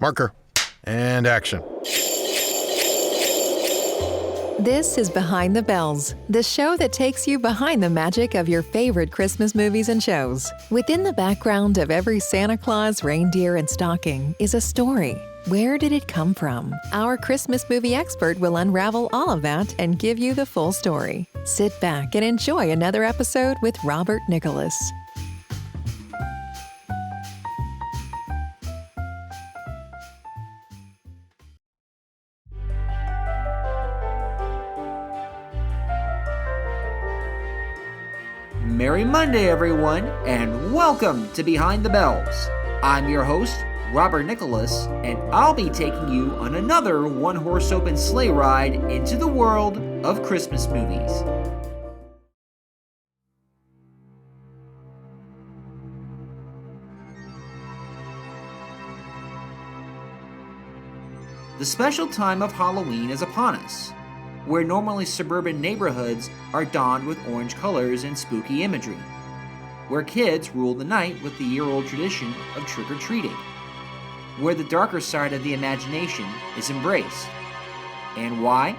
Marker. And action. This is Behind the Bells, the show that takes you behind the magic of your favorite Christmas movies and shows. Within the background of every Santa Claus, reindeer, and stocking is a story. Where did it come from? Our Christmas movie expert will unravel all of that and give you the full story. Sit back and enjoy another episode with Robert Nicholas. Merry Monday, everyone, and welcome to Behind the Bells. I'm your host, Robert Nicholas, and I'll be taking you on another one-horse open sleigh ride into the world of Christmas movies. The special time of Halloween is upon us, where normally suburban neighborhoods are donned with orange colors and spooky imagery, where kids rule the night with the year-old tradition of trick-or-treating, where the darker side of the imagination is embraced. And why?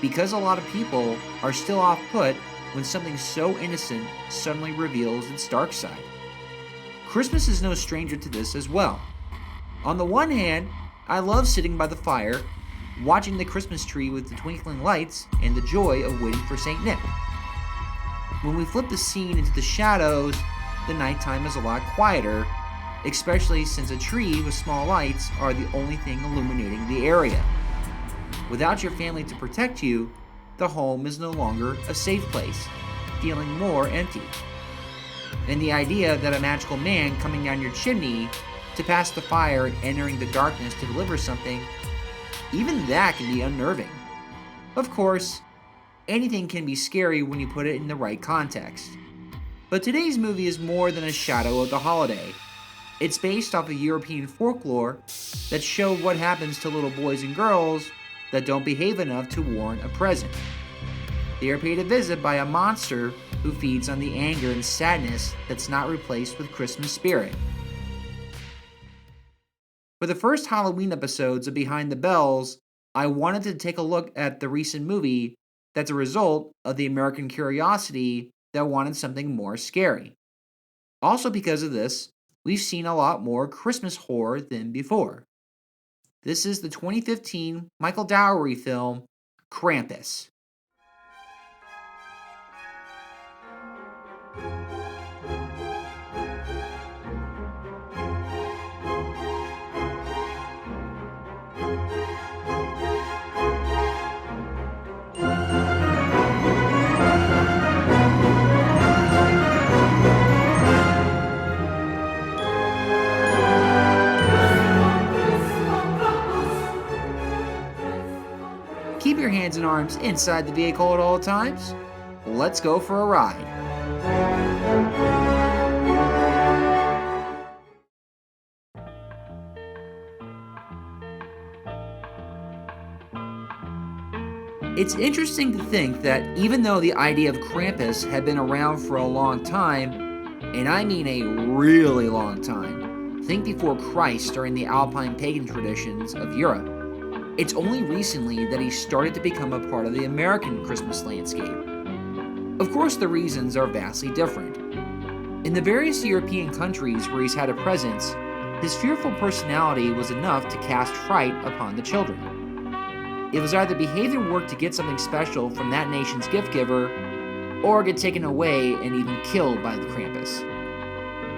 Because a lot of people are still off-put when something so innocent suddenly reveals its dark side. Christmas is no stranger to this as well. On the one hand, I love sitting by the fire, watching the Christmas tree with the twinkling lights and the joy of waiting for St. Nick. When we flip the scene into the shadows, the nighttime is a lot quieter, especially since a tree with small lights are the only thing illuminating the area. Without your family to protect you, the home is no longer a safe place, feeling more empty. And the idea that a magical man coming down your chimney to pass the fire and entering the darkness to deliver something, even that can be unnerving. Of course, anything can be scary when you put it in the right context. But today's movie is more than a shadow of the holiday. It's based off of European folklore that showed what happens to little boys and girls that don't behave enough to warrant a present. They are paid a visit by a monster who feeds on the anger and sadness that's not replaced with Christmas spirit. For the first Halloween episodes of Behind the Bells, I wanted to take a look at the recent movie that's a result of the American curiosity that wanted something more scary. Also because of this, we've seen a lot more Christmas horror than before. This is the 2015 Michael Dougherty film, Krampus. Keep your hands and arms inside the vehicle at all times. Let's go for a ride. It's interesting to think that even though the idea of Krampus had been around for a long time, and I mean a really long time, think before Christ during the Alpine Pagan Traditions of Europe, it's only recently that he started to become a part of the American Christmas landscape. Of course, the reasons are vastly different. In the various European countries where he's had a presence, his fearful personality was enough to cast fright upon the children. It was either behave and work to get something special from that nation's gift giver, or get taken away and even killed by the Krampus.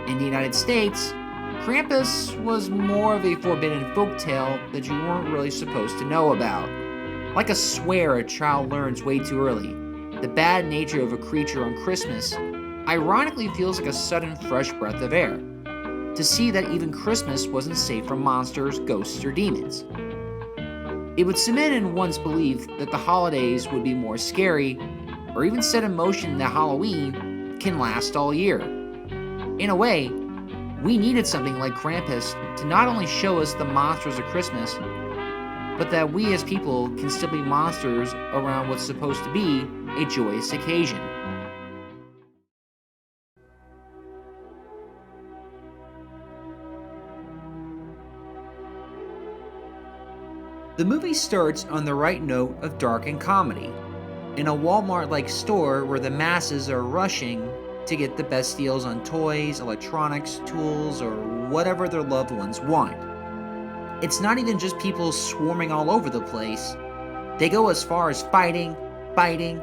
In the United States, Krampus was more of a forbidden folktale that you weren't really supposed to know about. Like a swear a child learns way too early, the bad nature of a creature on Christmas ironically feels like a sudden fresh breath of air, to see that even Christmas wasn't safe from monsters, ghosts, or demons. It would cement in one's belief that the holidays would be more scary, or even set in motion that Halloween can last all year. In a way, we needed something like Krampus to not only show us the monsters of Christmas, but that we as people can still be monsters around what's supposed to be a joyous occasion. The movie starts on the right note of dark and comedy, in a Walmart-like store where the masses are rushing to get the best deals on toys, electronics, tools, or whatever their loved ones want. It's not even just people swarming all over the place. They go as far as fighting, biting,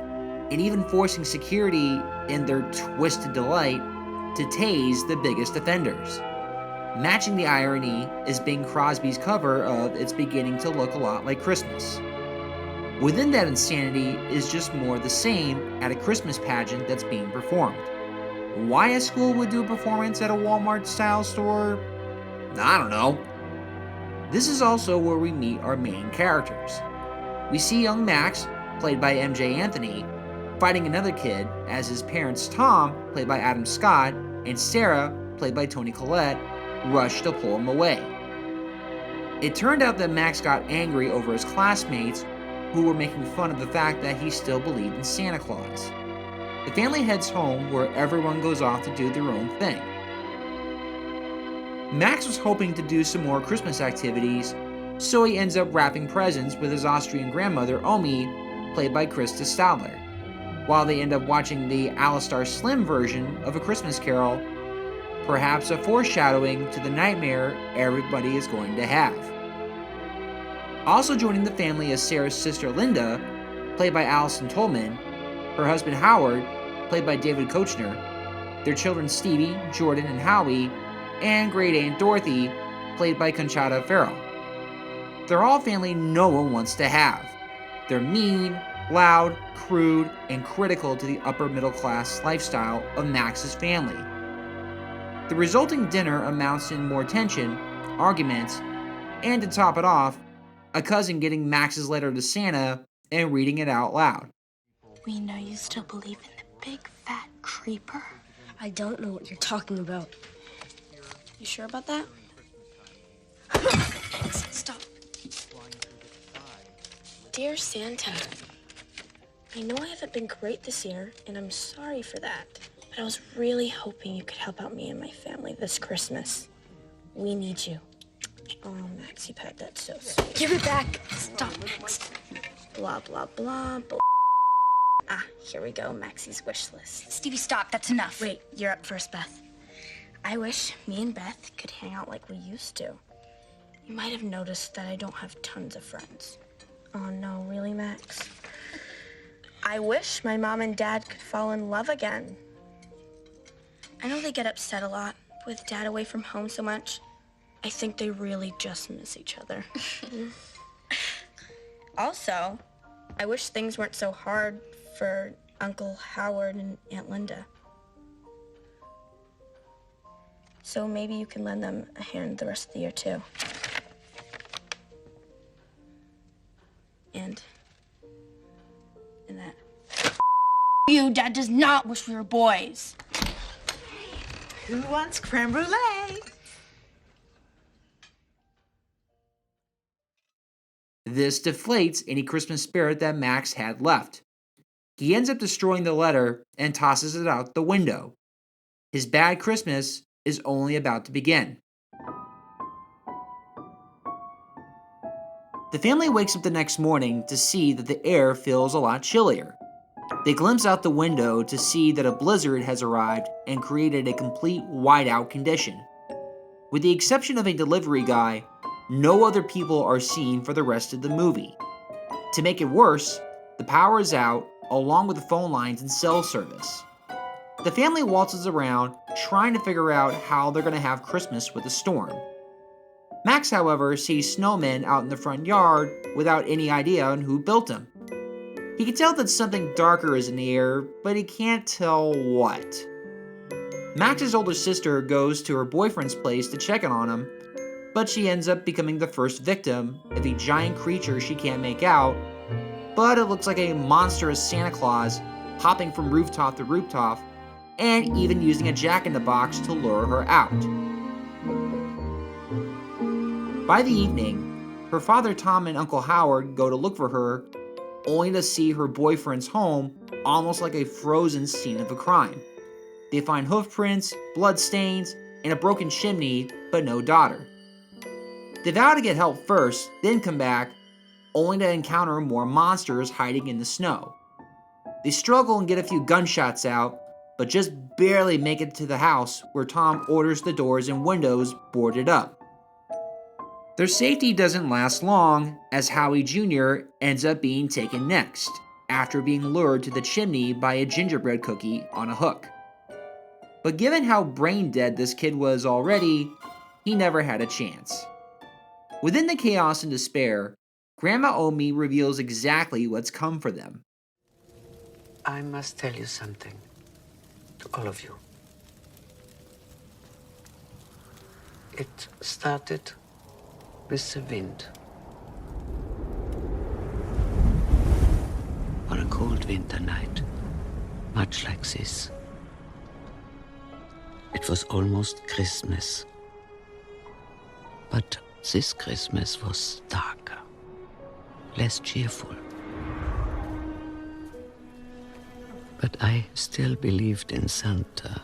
and even forcing security in their twisted delight to tase the biggest offenders. Matching the irony is Bing Crosby's cover of It's Beginning to Look a Lot Like Christmas. Within that insanity is just more of the same at a Christmas pageant that's being performed. Why a school would do a performance at a Walmart-style store? I don't know. This is also where we meet our main characters. We see young Max, played by MJ Anthony, fighting another kid as his parents Tom, played by Adam Scott, and Sarah, played by Toni Collette, rush to pull him away. It turned out that Max got angry over his classmates who were making fun of the fact that he still believed in Santa Claus. The family heads home where everyone goes off to do their own thing. Max was hoping to do some more Christmas activities, so he ends up wrapping presents with his Austrian grandmother Omi, played by Krista Stadler, while they end up watching the Alistar Slim version of A Christmas Carol, perhaps a foreshadowing to the nightmare everybody is going to have. Also joining the family is Sarah's sister Linda, played by Allison Tolman, her husband Howard, played by David Koechner, their children Stevie, Jordan, and Howie, and great aunt Dorothy, played by Conchata Farrell. They're all family no one wants to have. They're mean, loud, crude, and critical to the upper middle class lifestyle of Max's family. The resulting dinner amounts in more tension, arguments, and to top it off, a cousin getting Max's letter to Santa and reading it out loud. We know you still believe in the big fat creeper. I don't know what you're talking about. You sure about that? Stop. Dear Santa, I know I haven't been great this year, and I'm sorry for that. But I was really hoping you could help out me and my family this Christmas. We need you. Oh, Maxie Pet, that's so sweet. Give it back. Stop, Max. Blah, blah, blah, blah. Ah, here we go, Maxie's wish list. Stevie, stop. That's enough. Wait, you're up first, Beth. I wish me and Beth could hang out like we used to. You might have noticed that I don't have tons of friends. Oh no, really, Max? I wish my mom and dad could fall in love again. I know they get upset a lot with Dad away from home so much. I think they really just miss each other. Also, I wish things weren't so hard for Uncle Howard and Aunt Linda. So maybe you can lend them a hand the rest of the year too. And that. You, Dad does not wish we were boys. Who wants creme brulee? This deflates any Christmas spirit that Max had left. He ends up destroying the letter and tosses it out the window. His bad Christmas is only about to begin. The family wakes up the next morning to see that the air feels a lot chillier. They glimpse out the window to see that a blizzard has arrived and created a complete whiteout condition. With the exception of a delivery guy, no other people are seen for the rest of the movie. To make it worse, the power is out, along with the phone lines and cell service. The family waltzes around, trying to figure out how they're going to have Christmas with a storm. Max, however, sees snowmen out in the front yard without any idea on who built them. He can tell that something darker is in the air, but he can't tell what. Max's older sister goes to her boyfriend's place to check in on him, but she ends up becoming the first victim of a giant creature she can't make out, but it looks like a monstrous Santa Claus hopping from rooftop to rooftop, and even using a jack-in-the-box to lure her out. By the evening, her father Tom and Uncle Howard go to look for her, only to see her boyfriend's home almost like a frozen scene of a crime. They find hoof prints, blood stains, and a broken chimney, but no daughter. They vow to get help first, then come back, only to encounter more monsters hiding in the snow. They struggle and get a few gunshots out, but just barely make it to the house where Tom orders the doors and windows boarded up. Their safety doesn't last long, as Howie Jr. ends up being taken next, after being lured to the chimney by a gingerbread cookie on a hook. But given how brain dead this kid was already, he never had a chance. Within the chaos and despair, Grandma Omi reveals exactly what's come for them. I must tell you something, to all of you. It started with the wind. On a cold winter night, much like this. It was almost Christmas. But this Christmas was darker, less cheerful. But I still believed in Santa,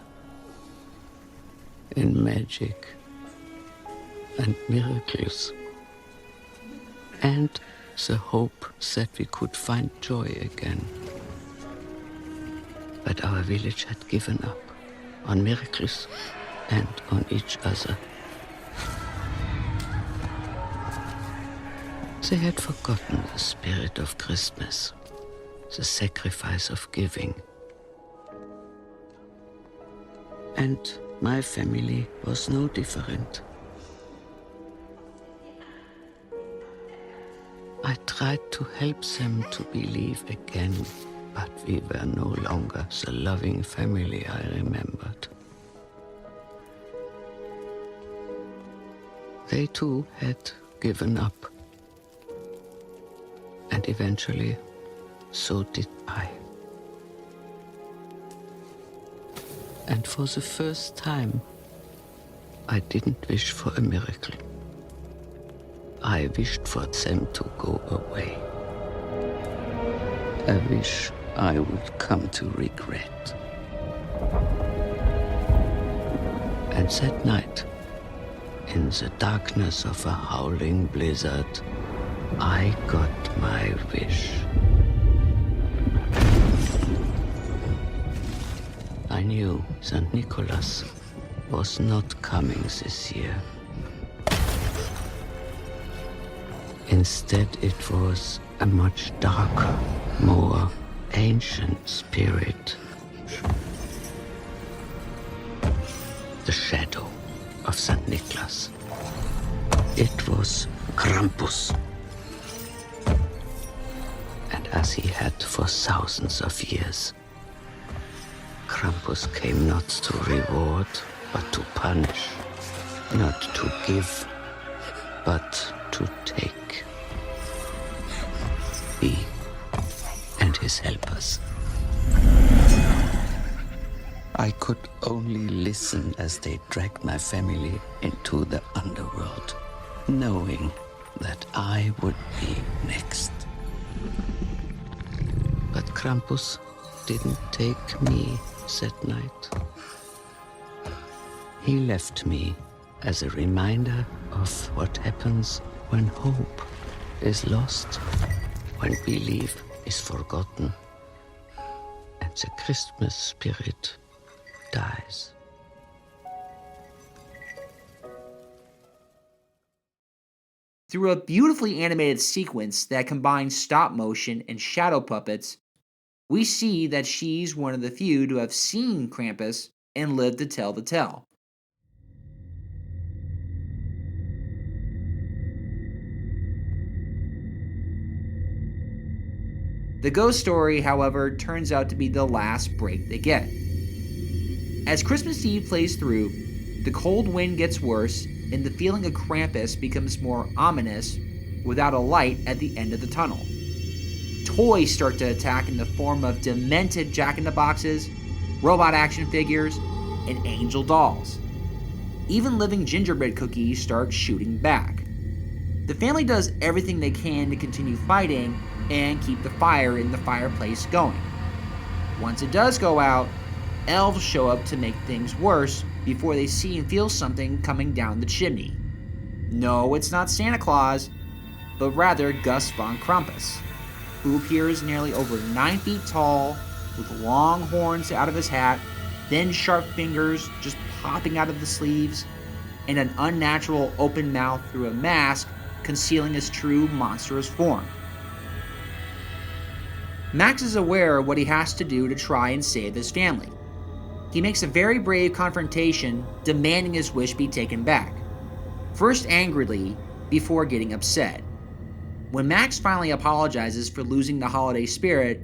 in magic and miracles, and the hope that we could find joy again. But our village had given up on miracles and on each other. They had forgotten the spirit of Christmas, the sacrifice of giving. And my family was no different. I tried to help them to believe again, but we were no longer the loving family I remembered. They too had given up. And eventually, so did I. And for the first time, I didn't wish for a miracle. I wished for them to go away. A wish I would come to regret. And that night, in the darkness of a howling blizzard, I got my wish. I knew St. Nicholas was not coming this year. Instead, it was a much darker, more ancient spirit. The shadow of St. Nicholas. It was Krampus. And as he had for thousands of years, Krampus came not to reward, but to punish, not to give, but to take. He and his helpers. I could only listen as they dragged my family into the underworld, knowing that I would be next. But Krampus didn't take me that night. He left me as a reminder of what happens when hope is lost, when belief is forgotten, and the Christmas spirit dies. Through a beautifully animated sequence that combines stop motion and shadow puppets, we see that she's one of the few to have seen Krampus and lived to tell the tale. The ghost story, however, turns out to be the last break they get. As Christmas Eve plays through, the cold wind gets worse and the feeling of Krampus becomes more ominous without a light at the end of the tunnel. Toys start to attack in the form of demented jack-in-the-boxes, robot action figures, and angel dolls. Even living gingerbread cookies start shooting back. The family does everything they can to continue fighting and keep the fire in the fireplace going. Once it does go out, elves show up to make things worse before they see and feel something coming down the chimney. No, it's not Santa Claus. but rather Gus von Krampus, who appears nearly over 9 feet tall, with long horns out of his hat, thin sharp fingers just popping out of the sleeves, and an unnatural open mouth through a mask concealing his true monstrous form. Max is aware of what he has to do to try and save his family. He makes a very brave confrontation, demanding his wish be taken back, first angrily before getting upset. When Max finally apologizes for losing the holiday spirit,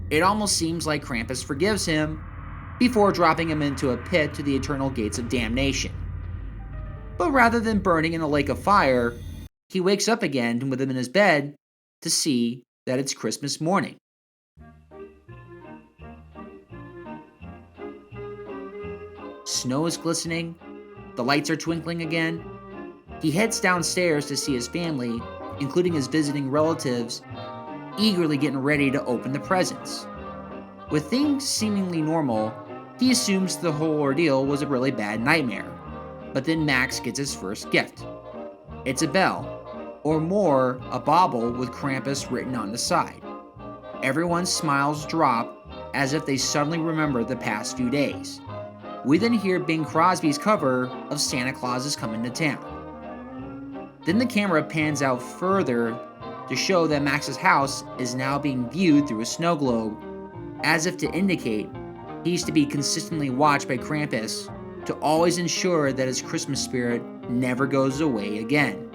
it almost seems like Krampus forgives him before dropping him into a pit to the eternal gates of damnation. But rather than burning in a lake of fire, he wakes up again with him in his bed to see that it's Christmas morning. Snow is glistening, the lights are twinkling again. He heads downstairs to see his family, including his visiting relatives, eagerly getting ready to open the presents. With things seemingly normal, he assumes the whole ordeal was a really bad nightmare. But then Max gets his first gift. It's a bell, or more, a bauble with Krampus written on the side. Everyone's smiles drop as if they suddenly remember the past few days. We then hear Bing Crosby's cover of Santa Claus is Coming to Town. Then the camera pans out further to show that Max's house is now being viewed through a snow globe, as if to indicate he's to be consistently watched by Krampus to always ensure that his Christmas spirit never goes away again.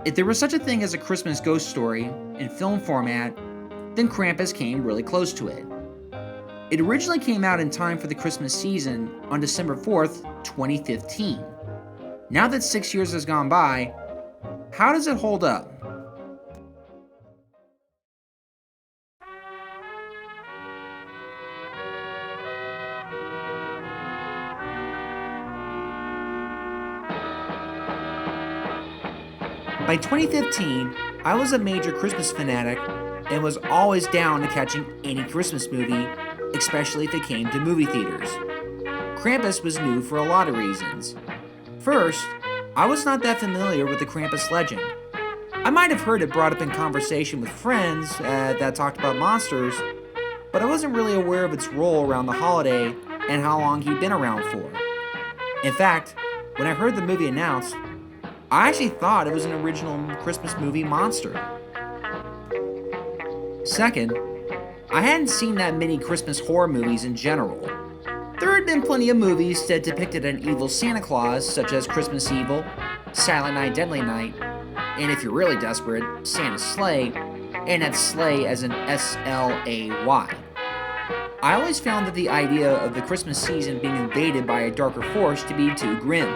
If there was such a thing as a Christmas ghost story in film format, then Krampus came really close to it. It originally came out in time for the Christmas season on December 4th, 2015. Now that 6 years has gone by, how does it hold up? By 2015, I was a major Christmas fanatic and was always down to catching any Christmas movie, especially if it came to movie theaters. Krampus was new for a lot of reasons. First, I was not that familiar with the Krampus legend. I might have heard it brought up in conversation with friends that talked about monsters, but I wasn't really aware of its role around the holiday and how long he'd been around for. In fact, when I heard the movie announced, I actually thought it was an original Christmas movie monster. Second, I hadn't seen that many Christmas horror movies in general. There had been plenty of movies that depicted an evil Santa Claus, such as Christmas Evil, Silent Night, Deadly Night, and if you're really desperate, Santa's Sleigh, and that's sleigh as in S-L-A-Y. I always found that the idea of the Christmas season being invaded by a darker force to be too grim.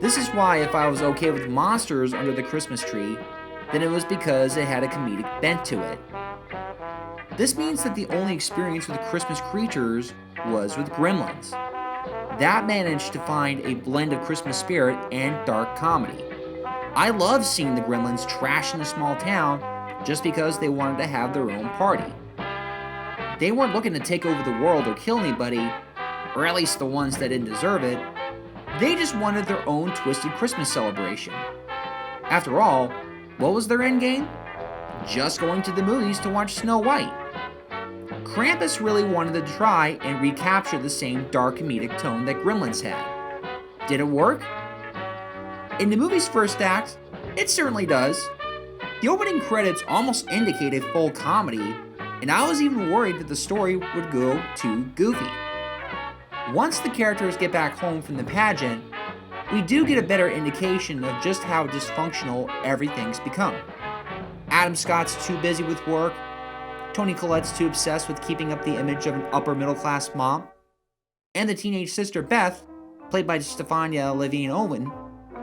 This is why if I was okay with monsters under the Christmas tree, then it was because it had a comedic bent to it. This means that the only experience with Christmas creatures was with Gremlins. That managed to find a blend of Christmas spirit and dark comedy. I love seeing the Gremlins trash in a small town just because they wanted to have their own party. They weren't looking to take over the world or kill anybody, or at least the ones that didn't deserve it. They just wanted their own twisted Christmas celebration. After all, what was their end game? Just going to the movies to watch Snow White. Krampus really wanted to try and recapture the same dark comedic tone that Gremlins had. Did it work? In the movie's first act, it certainly does. The opening credits almost indicate a full comedy, and I was even worried that the story would go too goofy. Once the characters get back home from the pageant, we do get a better indication of just how dysfunctional everything's become. Adam Scott's too busy with work, Toni Collette's too obsessed with keeping up the image of an upper middle class mom, and the teenage sister Beth, played by Stefania Levine-Owen,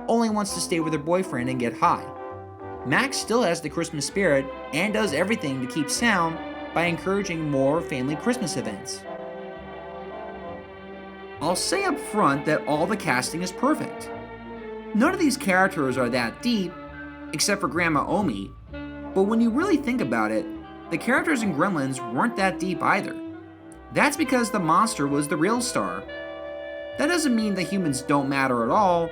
only wants to stay with her boyfriend and get high. Max still has the Christmas spirit and does everything to keep sound by encouraging more family Christmas events. I'll say up front that all the casting is perfect. None of these characters are that deep, except for Grandma Omi, but when you really think about it, the characters in Gremlins weren't that deep either. That's because the monster was the real star. That doesn't mean the humans don't matter at all,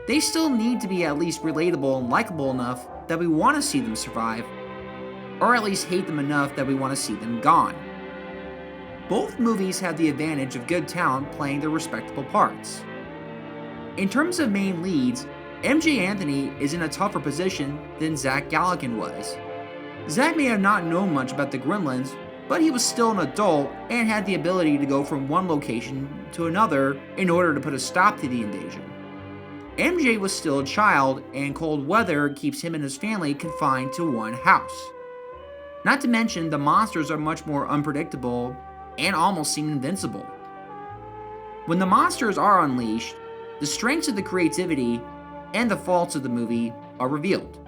they still need to be at least relatable and likable enough that we want to see them survive, or at least hate them enough that we want to see them gone. Both movies have the advantage of good talent playing their respectable parts. In terms of main leads, MJ Anthony is in a tougher position than Zach Galligan was. Zach may have not known much about the Gremlins, but he was still an adult and had the ability to go from one location to another in order to put a stop to the invasion. MJ was still a child, and cold weather keeps him and his family confined to one house. Not to mention, the monsters are much more unpredictable and almost seem invincible. When the monsters are unleashed, the strengths of the creativity and the faults of the movie are revealed.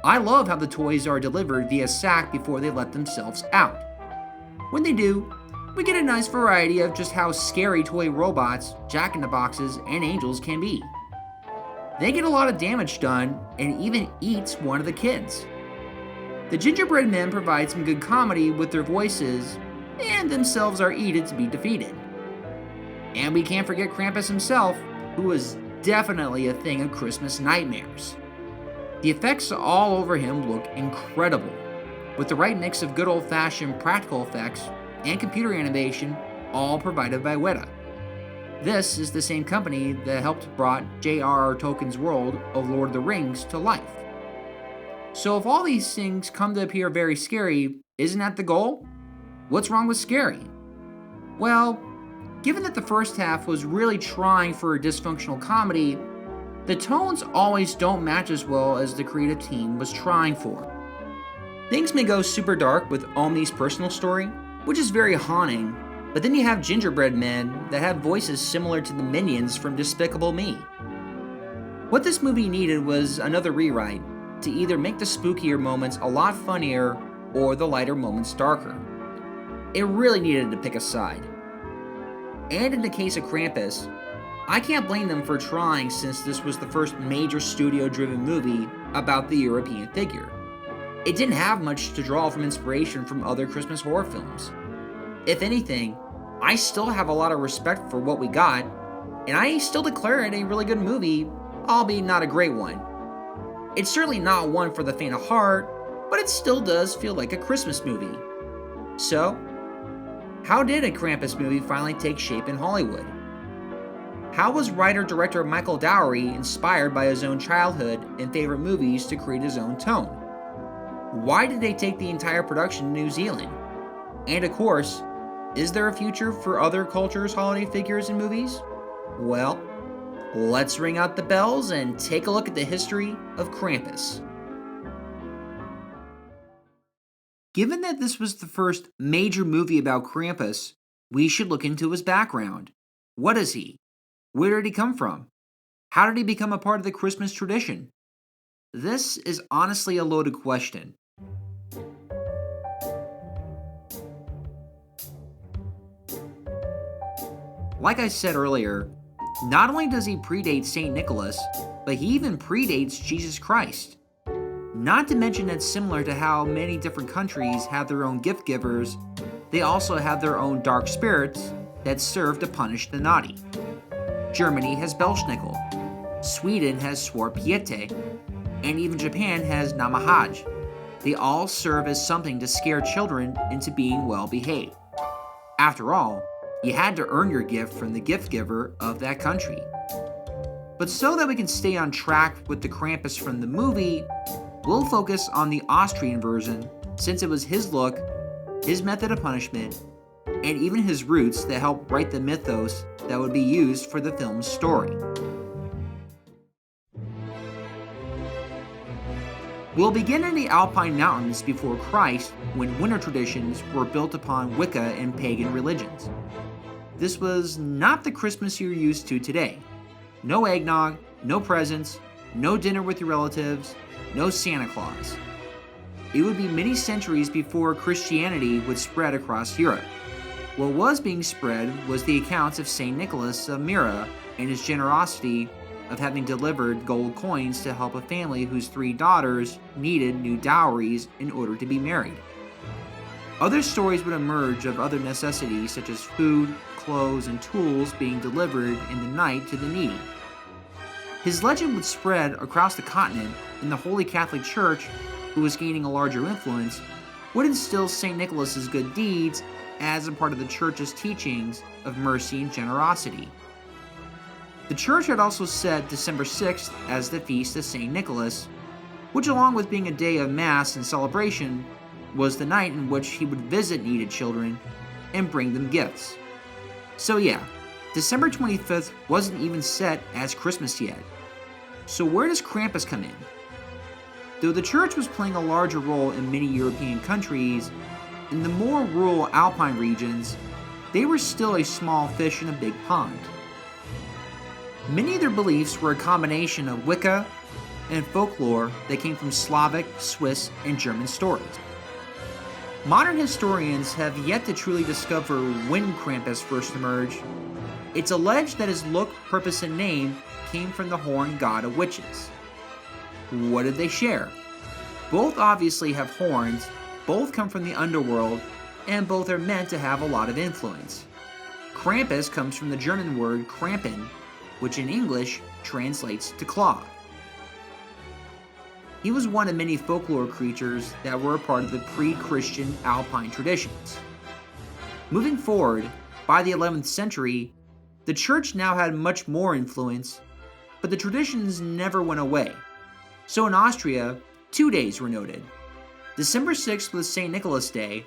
I love how the toys are delivered via sack before they let themselves out. When they do, we get a nice variety of just how scary toy robots, jack-in-the-boxes, and angels can be. They get a lot of damage done and even eats one of the kids. The gingerbread men provide some good comedy with their voices, and themselves are eaten to be defeated. And we can't forget Krampus himself, who is definitely a thing of Christmas nightmares. The effects all over him look incredible, with the right mix of good old-fashioned practical effects and computer animation, all provided by Weta. This is the same company that helped brought J.R.R. Tolkien's world of Lord of the Rings to life. So if all these things come to appear very scary, isn't that the goal? What's wrong with scary? Well, given that the first half was really trying for a dysfunctional comedy, the tones always don't match as well as the creative team was trying for. Things may go super dark with Omni's personal story, which is very haunting, but then you have gingerbread men that have voices similar to the minions from Despicable Me. What this movie needed was another rewrite to either make the spookier moments a lot funnier or the lighter moments darker. It really needed to pick a side. And in the case of Krampus, I can't blame them for trying, since this was the first major studio-driven movie about the European figure. It didn't have much to draw from inspiration from other Christmas horror films. If anything, I still have a lot of respect for what we got, and I still declare it a really good movie, albeit not a great one. It's certainly not one for the faint of heart, but it still does feel like a Christmas movie. So, how did a Krampus movie finally take shape in Hollywood? How was writer-director Michael Dougherty inspired by his own childhood and favorite movies to create his own tone? Why did they take the entire production to New Zealand? And of course, is there a future for other cultures' holiday figures and movies? Well, let's ring out the bells and take a look at the history of Krampus. Given that this was the first major movie about Krampus, we should look into his background. What is he? Where did he come from? How did he become a part of the Christmas tradition? This is honestly a loaded question. Like I said earlier, not only does he predate St. Nicholas, but he even predates Jesus Christ. Not to mention that, similar to how many different countries have their own gift givers, they also have their own dark spirits that serve to punish the naughty. Germany has Belschnickel, Sweden has Swarpiete, and even Japan has Namahaj. They all serve as something to scare children into being well behaved. After all, you had to earn your gift from the gift giver of that country. But so that we can stay on track with the Krampus from the movie, we'll focus on the Austrian version, since it was his look, his method of punishment, and even his roots that helped write the mythos that would be used for the film's story. We'll begin in the Alpine Mountains before Christ, when winter traditions were built upon Wicca and pagan religions. This was not the Christmas you're used to today. No eggnog, no presents, no dinner with your relatives, no Santa Claus. It would be many centuries before Christianity would spread across Europe. What was being spread was the accounts of St. Nicholas of Myra and his generosity of having delivered gold coins to help a family whose 3 daughters needed new dowries in order to be married. Other stories would emerge of other necessities such as food, clothes, and tools being delivered in the night to the needy. His legend would spread across the continent, and the Holy Catholic Church, who was gaining a larger influence, would instill St. Nicholas's good deeds as a part of the Church's teachings of mercy and generosity. The Church had also set December 6th as the feast of St. Nicholas, which, along with being a day of Mass and celebration, was the night in which he would visit needed children and bring them gifts. So yeah, December 25th wasn't even set as Christmas yet. So where does Krampus come in? Though the Church was playing a larger role in many European countries, in the more rural Alpine regions, they were still a small fish in a big pond. Many of their beliefs were a combination of Wicca and folklore that came from Slavic, Swiss, and German stories. Modern historians have yet to truly discover when Krampus first emerged. It's alleged that his look, purpose, and name came from the horned god of witches. What did they share? Both obviously have horns, both come from the underworld, and both are meant to have a lot of influence. Krampus comes from the German word Krampen, which in English translates to claw. He was one of many folklore creatures that were a part of the pre-Christian Alpine traditions. Moving forward, by the 11th century, the Church now had much more influence, but the traditions never went away. So in Austria, 2 days were noted. December 6th was St. Nicholas Day,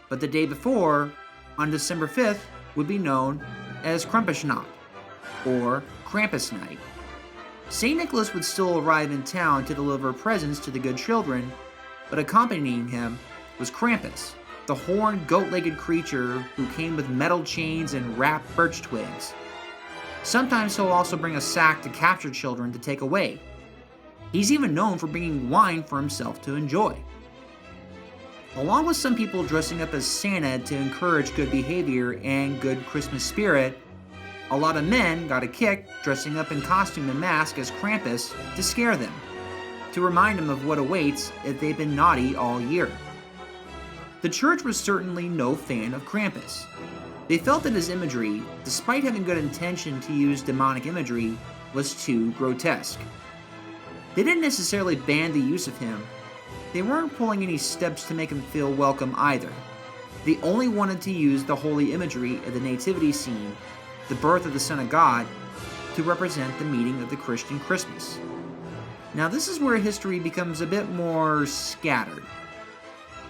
but the day before, on December 5th, would be known as Krampusnacht, or Krampus Night. St. Nicholas would still arrive in town to deliver presents to the good children, but accompanying him was Krampus, the horned, goat-legged creature who came with metal chains and wrapped birch twigs. Sometimes he'll also bring a sack to capture children to take away. He's even known for bringing wine for himself to enjoy. Along with some people dressing up as Santa to encourage good behavior and good Christmas spirit, a lot of men got a kick dressing up in costume and mask as Krampus to scare them, to remind them of what awaits if they've been naughty all year. The Church was certainly no fan of Krampus. They felt that his imagery, despite having good intention to use demonic imagery, was too grotesque. They didn't necessarily ban the use of him. They weren't pulling any steps to make him feel welcome either. They only wanted to use the holy imagery of the nativity scene, the birth of the Son of God, to represent the meaning of the Christian Christmas. Now this is where history becomes a bit more scattered.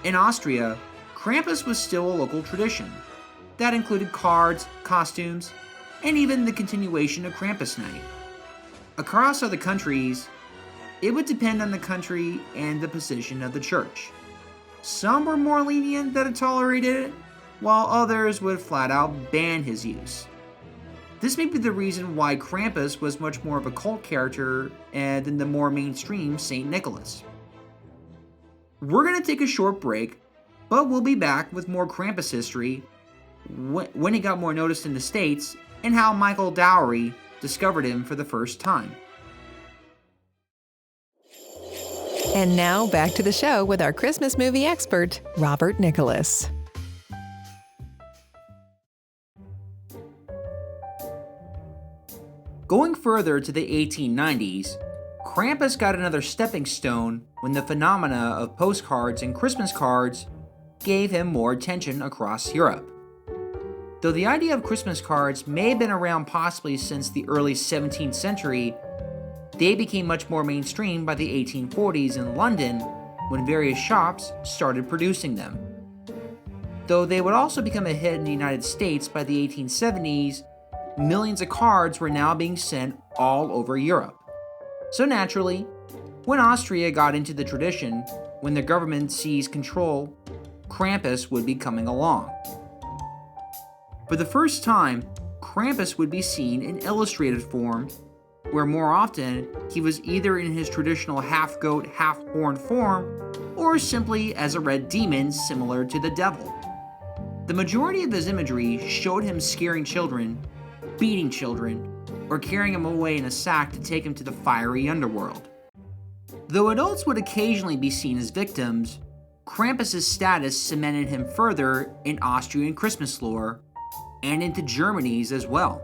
In Austria, Krampus was still a local tradition. That included cards, costumes, and even the continuation of Krampus Night. Across other countries, it would depend on the country and the position of the Church. Some were more lenient that it tolerated it, while others would flat out ban his use. This may be the reason why Krampus was much more of a cult character than the more mainstream St. Nicholas. We're going to take a short break, but we'll be back with more Krampus history, when he got more noticed in the States, and how Michael Dowry discovered him for the first time. And now back to the show with our Christmas movie expert, Robert Nicholas. Going further to the 1890s, Krampus got another stepping stone when the phenomena of postcards and Christmas cards gave him more attention across Europe. Though the idea of Christmas cards may have been around possibly since the early 17th century, they became much more mainstream by the 1840s in London when various shops started producing them. Though they would also become a hit in the United States by the 1870s, millions of cards were now being sent all over Europe. So naturally, when Austria got into the tradition, when the government seized control, Krampus would be coming along. For the first time, Krampus would be seen in illustrated form, where more often he was either in his traditional half-goat, half-horned form, or simply as a red demon similar to the devil. The majority of his imagery showed him scaring children, beating children, or carrying them away in a sack to take them to the fiery underworld. Though adults would occasionally be seen as victims, Krampus' status cemented him further in Austrian Christmas lore, and into Germany's as well.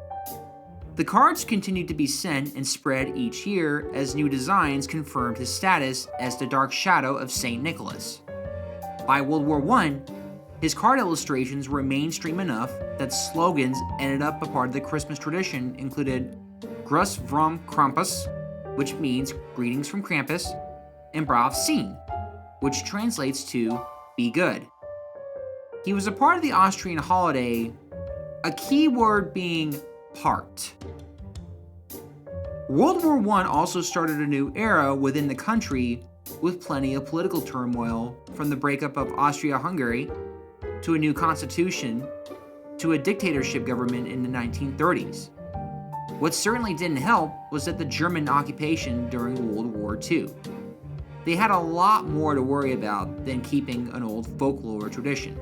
The cards continued to be sent and spread each year as new designs confirmed his status as the dark shadow of St. Nicholas. By World War I, his card illustrations were mainstream enough that slogans ended up a part of the Christmas tradition included Gruß vom Krampus, which means greetings from Krampus, and Brav Sein, which translates to be good. He was a part of the Austrian holiday, a key word being part. World War I also started a new era within the country with plenty of political turmoil, from the breakup of Austria-Hungary to a new constitution to a dictatorship government in the 1930s. What certainly didn't help was that the German occupation during World War II. They had a lot more to worry about than keeping an old folklore tradition.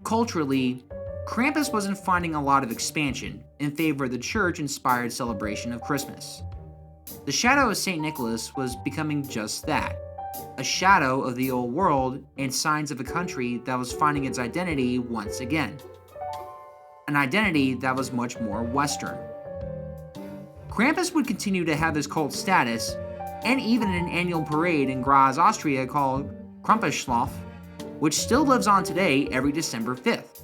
Culturally, Krampus wasn't finding a lot of expansion in favor of the church-inspired celebration of Christmas. The shadow of St. Nicholas was becoming just that, a shadow of the old world and signs of a country that was finding its identity once again. An identity that was much more Western. Krampus would continue to have his cult status, and even an annual parade in Graz, Austria called Krampusschlacht, which still lives on today every December 5th.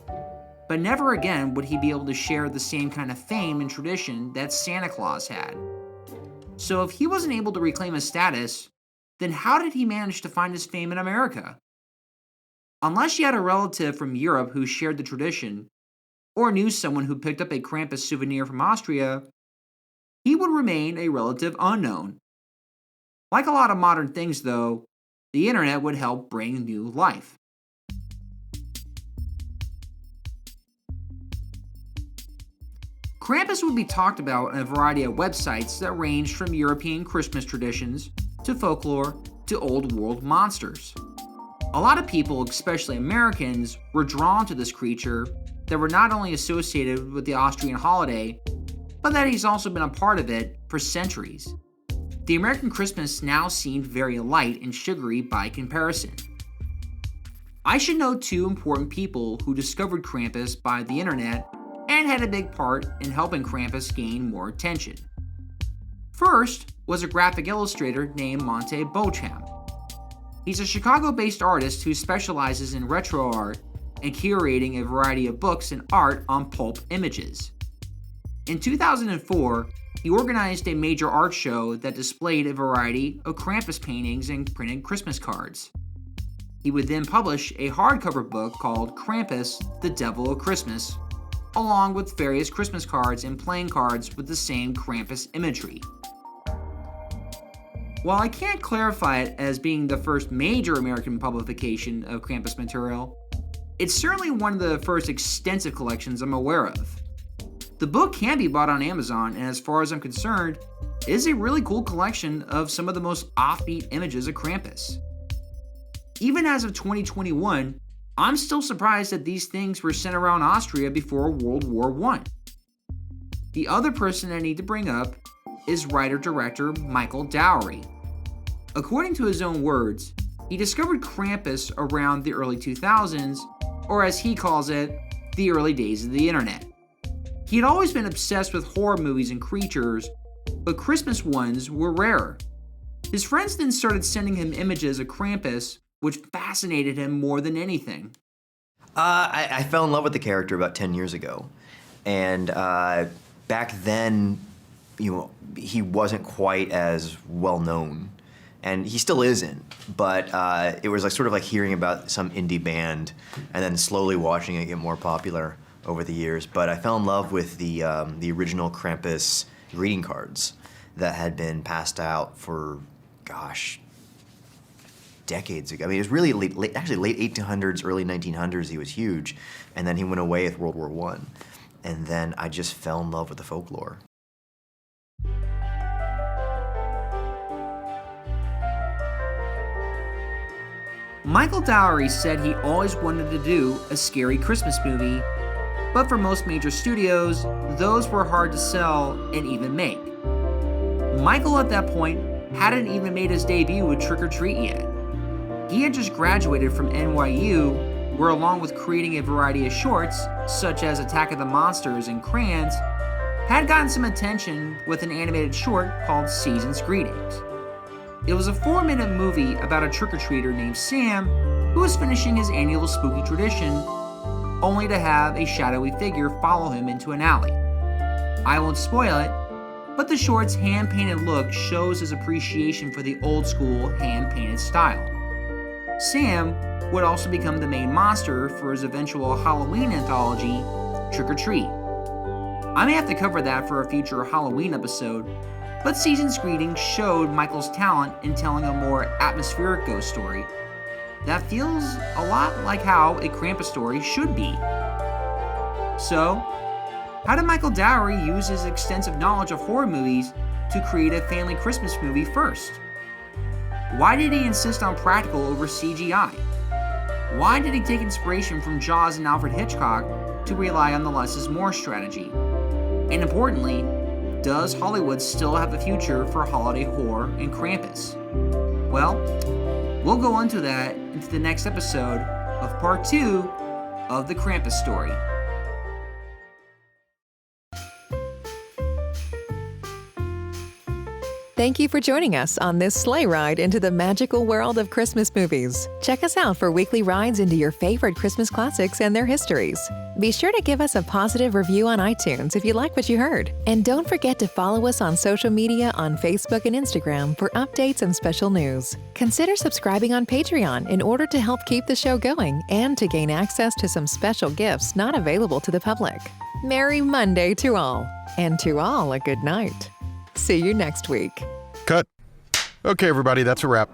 But never again would he be able to share the same kind of fame and tradition that Santa Claus had. So if he wasn't able to reclaim his status, then how did he manage to find his fame in America? Unless you had a relative from Europe who shared the tradition, or knew someone who picked up a Krampus souvenir from Austria, he would remain a relative unknown. Like a lot of modern things, though, the internet would help bring new life. Krampus would be talked about on a variety of websites that ranged from European Christmas traditions to folklore to old world monsters. A lot of people, especially Americans, were drawn to this creature that were not only associated with the Austrian holiday, but that he's also been a part of it for centuries. The American Christmas now seemed very light and sugary by comparison. I should note two important people who discovered Krampus by the internet and had a big part in helping Krampus gain more attention. First was a graphic illustrator named Monte Bocham. He's a Chicago-based artist who specializes in retro art and curating a variety of books and art on pulp images. In 2004, he organized a major art show that displayed a variety of Krampus paintings and printed Christmas cards. He would then publish a hardcover book called Krampus, the Devil of Christmas, along with various Christmas cards and playing cards with the same Krampus imagery. While I can't clarify it as being the first major American publication of Krampus material, it's certainly one of the first extensive collections I'm aware of. The book can be bought on Amazon, and as far as I'm concerned, it is a really cool collection of some of the most offbeat images of Krampus. Even as of 2021, I'm still surprised that these things were sent around Austria before World War I. The other person I need to bring up is writer-director Michael Dowry. According to his own words, he discovered Krampus around the early 2000s, or as he calls it, the early days of the internet. He had always been obsessed with horror movies and creatures, but Christmas ones were rare. His friends then started sending him images of Krampus, which fascinated him more than anything. I fell in love with the character about 10 years ago. And back then, he wasn't quite as well known. And he still isn't, but it was sort of like hearing about some indie band and then slowly watching it get more popular over the years. But I fell in love with the original Krampus greeting cards that had been passed out for, decades ago. I mean, it was really late 1800s, early 1900s, he was huge. And then he went away with World War I. And then I just fell in love with the folklore. Michael Dowry said he always wanted to do a scary Christmas movie, but for most major studios, those were hard to sell and even make. Michael at that point hadn't even made his debut with Trick or Treat yet. He had just graduated from NYU, where along with creating a variety of shorts, such as Attack of the Monsters and Crayons, had gotten some attention with an animated short called Season's Greetings. It was a 4-minute movie about a trick-or-treater named Sam who was finishing his annual spooky tradition, only to have a shadowy figure follow him into an alley. I won't spoil it, but the short's hand-painted look shows his appreciation for the old-school hand-painted style. Sam would also become the main monster for his eventual Halloween anthology, Trick or Treat. I may have to cover that for a future Halloween episode, but Season's Greetings showed Michael's talent in telling a more atmospheric ghost story that feels a lot like how a Krampus story should be. So, how did Michael Dowery use his extensive knowledge of horror movies to create a family Christmas movie first? Why did he insist on practical over CGI? Why did he take inspiration from Jaws and Alfred Hitchcock to rely on the less is more strategy? And importantly, does Hollywood still have a future for holiday horror and Krampus? Well, we'll go into that into the next episode of part 2 of the Krampus story. Thank you for joining us on this sleigh ride into the magical world of Christmas movies. Check us out for weekly rides into your favorite Christmas classics and their histories. Be sure to give us a positive review on iTunes if you like what you heard. And don't forget to follow us on social media on Facebook and Instagram for updates and special news. Consider subscribing on Patreon in order to help keep the show going and to gain access to some special gifts not available to the public. Merry Monday to all, and to all a good night. See you next week. Cut. Okay, everybody, that's a wrap.